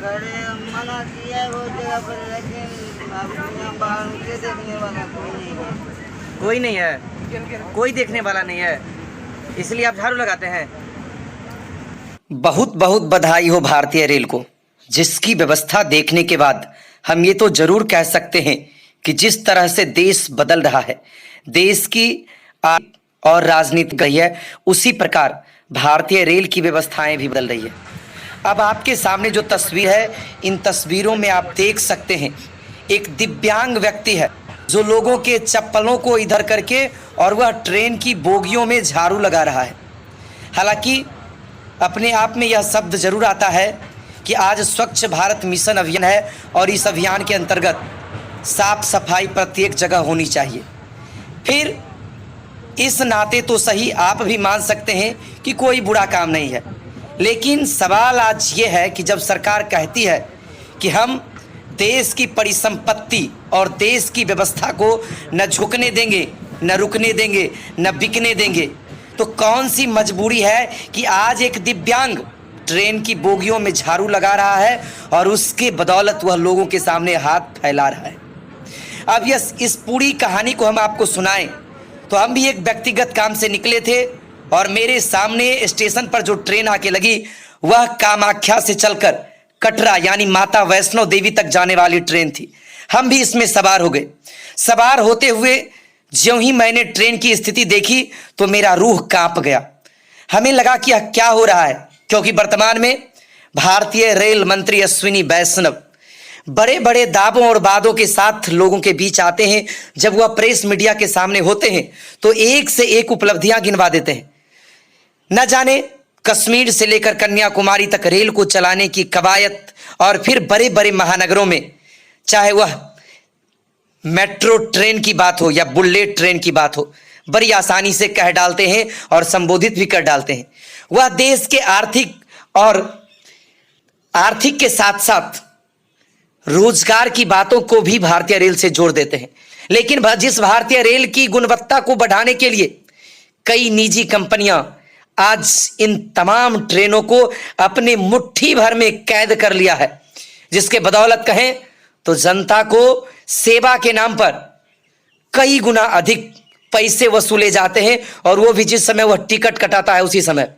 मना किया है वो जगह पर, लेकिन अब यहाँ बाहर उसे देखने वाला कोई नहीं है। कोई नहीं है, कोई देखने वाला नहीं है, इसलिए आप झाड़ू लगाते हैं। बहुत बहुत बधाई हो भारतीय रेल को, जिसकी व्यवस्था देखने के बाद हम ये तो जरूर कह सकते हैं कि जिस तरह से देश बदल रहा है, देश की और राजनीति गई है, उसी प्रकार भारतीय रेल की व्यवस्थाएं भी बदल रही है। अब आपके सामने जो तस्वीर है, इन तस्वीरों में आप देख सकते हैं एक दिव्यांग व्यक्ति है जो लोगों के चप्पलों को इधर करके और वह ट्रेन की बोगियों में झाड़ू लगा रहा है। हालांकि अपने आप में यह शब्द जरूर आता है कि आज स्वच्छ भारत मिशन अभियान है और इस अभियान के अंतर्गत साफ सफाई प्रत्येक जगह होनी चाहिए। फिर इस नाते तो सही आप भी मान सकते हैं कि कोई बुरा काम नहीं है, लेकिन सवाल आज ये है कि जब सरकार कहती है कि हम देश की परिसंपत्ति और देश की व्यवस्था को न झुकने देंगे, न रुकने देंगे, न बिकने देंगे, तो कौन सी मजबूरी है कि आज एक दिव्यांग ट्रेन की बोगियों में झाड़ू लगा रहा है और उसके बदौलत वह लोगों के सामने हाथ फैला रहा है। अब इस पूरी कहानी को हम आपको सुनाएं तो हम भी एक व्यक्तिगत काम से निकले थे और मेरे सामने स्टेशन पर जो ट्रेन आके लगी वह कामाख्या से चलकर कटरा यानी माता वैष्णो देवी तक जाने वाली ट्रेन थी। हम भी इसमें सवार हो गए। सवार होते हुए ज्यों ही मैंने ट्रेन की स्थिति देखी तो मेरा रूह कांप गया। हमें लगा कि यह क्या हो रहा है, क्योंकि वर्तमान में भारतीय रेल मंत्री अश्विनी वैष्णव बड़े बड़े दावों और वादों के साथ लोगों के बीच आते हैं। जब वह प्रेस मीडिया के सामने होते हैं तो एक से एक उपलब्धियां गिनवा देते हैं। न जाने कश्मीर से लेकर कन्याकुमारी तक रेल को चलाने की कवायद, और फिर बड़े बड़े महानगरों में चाहे वह मेट्रो ट्रेन की बात हो या बुलेट ट्रेन की बात हो, बड़ी आसानी से कह डालते हैं और संबोधित भी कर डालते हैं। वह देश के आर्थिक के साथ साथ रोजगार की बातों को भी भारतीय रेल से जोड़ देते हैं। लेकिन जिस भारतीय रेल की गुणवत्ता को बढ़ाने के लिए कई निजी कंपनियां आज इन तमाम ट्रेनों को अपने मुट्ठी भर में कैद कर लिया है, जिसके बदौलत कहें तो जनता को सेवा के नाम पर कई गुना अधिक पैसे वसूले जाते हैं, और वो भी जिस समय वह टिकट कटाता है उसी समय।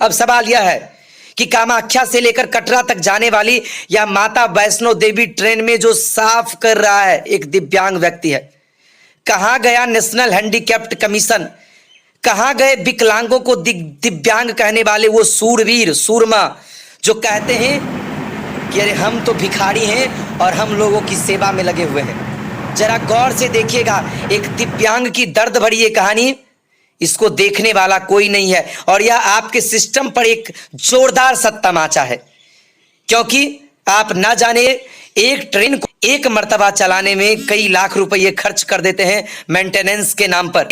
अब सवाल यह है कि कामाख्या से लेकर कटरा तक जाने वाली या माता वैष्णो देवी ट्रेन में जो साफ कर रहा है एक दिव्यांग व्यक्ति है। कहां गया नेशनल हैंडीकैप्ड कमीशन? कहां गए विकलांगों को दिव्यांग कहने वाले वो सूरवीर सूरमा जो कहते हैं कि अरे हम तो भिखारी हैं और हम लोगों की सेवा में लगे हुए हैं। जरा गौर से देखिएगा, एक दिव्यांग की दर्द भरी ये कहानी, इसको देखने वाला कोई नहीं है। और यह आपके सिस्टम पर एक जोरदार सा तमाचा है, क्योंकि आप ना जाने एक ट्रेन को एक मर्तबा चलाने में कई लाख रुपए खर्च कर देते हैं मेंटेनेंस के नाम पर।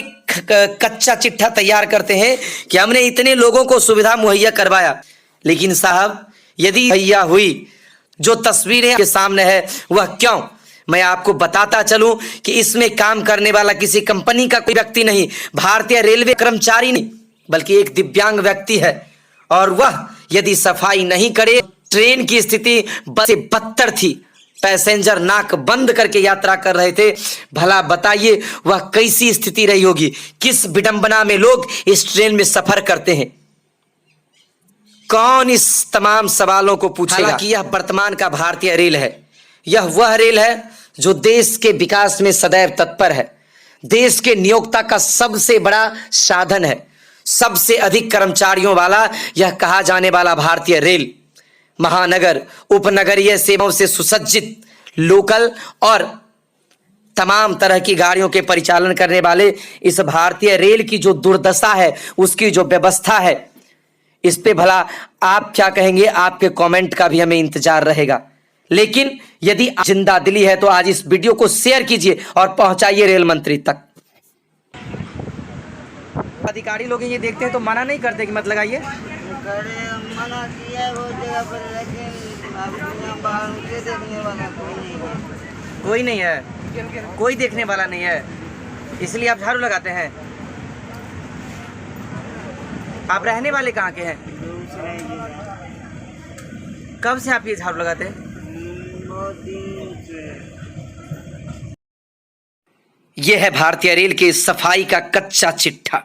कच्चा चिट्ठा तैयार करते हैं कि हमने इतने लोगों को सुविधा मुहैया करवाया, लेकिन साहब यदि मुहैया हुई जो तस्वीरें के सामने है वह क्यों? मैं आपको बताता चलूं कि इसमें काम करने वाला किसी कंपनी का कोई व्यक्ति नहीं, भारतीय रेलवे कर्मचारी नहीं, बल्कि एक दिव्यांग व्यक्ति है। और वह यदि सफाई नहीं करे, ट्रेन की स्थिति बस से बदतर थी। पैसेंजर नाक बंद करके यात्रा कर रहे थे। भला बताइए वह कैसी स्थिति रही होगी, किस विडंबना में लोग इस ट्रेन में सफर करते हैं। कौन इस तमाम सवालों को पूछेगा? कि यह वर्तमान का भारतीय रेल है। यह वह रेल है जो देश के विकास में सदैव तत्पर है, देश के नियोक्ता का सबसे बड़ा साधन है, सबसे अधिक कर्मचारियों वाला यह कहा जाने वाला भारतीय रेल महानगर उपनगरीय सेवाओं से सुसज्जित लोकल और तमाम तरह की गाड़ियों के परिचालन करने वाले इस भारतीय रेल की जो दुर्दशा है, उसकी जो व्यवस्था है, इस पे भला आप क्या कहेंगे? आपके कमेंट का भी हमें इंतजार रहेगा। लेकिन यदि जिंदा दिली है तो आज इस वीडियो को शेयर कीजिए और पहुंचाइए रेल मंत्री तक। अधिकारी लोग ये देखते हैं तो मना नहीं करते कि मत लगाइए? मना किया है वो जगह पर, लेकिन अब यहाँ बाहर उसे देखने वाला कोई नहीं है। कोई नहीं है, कोई देखने वाला नहीं है, इसलिए आप झाड़ू लगाते हैं। आप रहने वाले कहाँ के हैं? कब से आप ये झाड़ू लगाते हैं? बहुत दिन से। यह है भारतीय रेल के सफाई का कच्चा चिट्ठा।